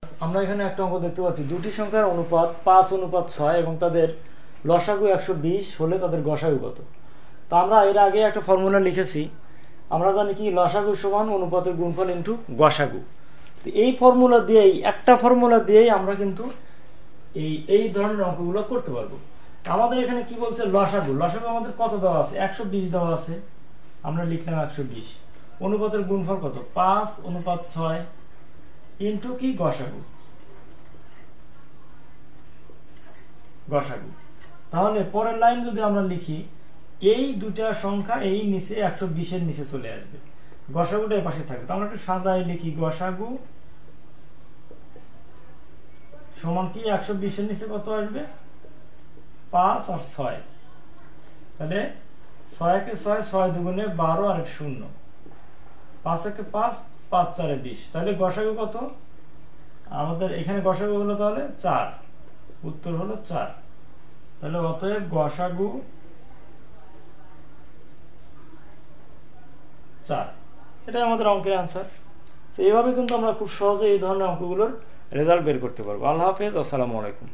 আমরা এখানে একটা অঙ্ক দেখতে পাচ্ছি, দুটি সংখ্যার অনুপাত 5:6 এবং তাদের লসাগু 120 হলে তাদের গসাগু কত। তো আমরা এর আগে একটা ফর্মুলা লিখেছি, আমরা জানি কি লসাগু সমান অনুপাতের গুণফল ইনটু গসাগু। তো এই ফর্মুলা দিয়েই, একটা ফর্মুলা দিয়েই আমরা কিন্তু এই ধরনের অঙ্কগুলো করতে পারবো। আমাদের এখানে কি বলছে, লসাগু আমাদের কত দেওয়া আছে, 120 দেওয়া আছে, আমরা লিখলাম 120। অনুপাতের গুণফল কত, 5:6 ইনটু কি গসাগু। তাহলে পরের লাইন যদি আমরা লিখি, এই দুটা সংখ্যা এই নিচে 120 এর নিচে চলে আসবে, গসাগুটা এই পাশে থাকবে। তো আমরা একটু সাজাই লিখি, গসাগু সমান কি 120 এর নিচে কত আসবে, 5 আর 6। তাহলে 6 কে 6, 6 দুগুণে 12 আর 1 0, 5 কে 5, 5 4 20। তাহলে গসাগু কত আমাদের এখানে, গসাগু হলো তাহলে 4, উত্তর হলো 4। তাহলে অতএব গসাগু 4, এটাই আমাদের অঙ্কের অ্যান্সার। তো এইভাবে কিন্তু আমরা খুব সহজে এই ধরনের অঙ্কগুলোর রেজাল্ট বের করতে পারবো। আল্লাহ হাফেজ, আসসালামু আলাইকুম।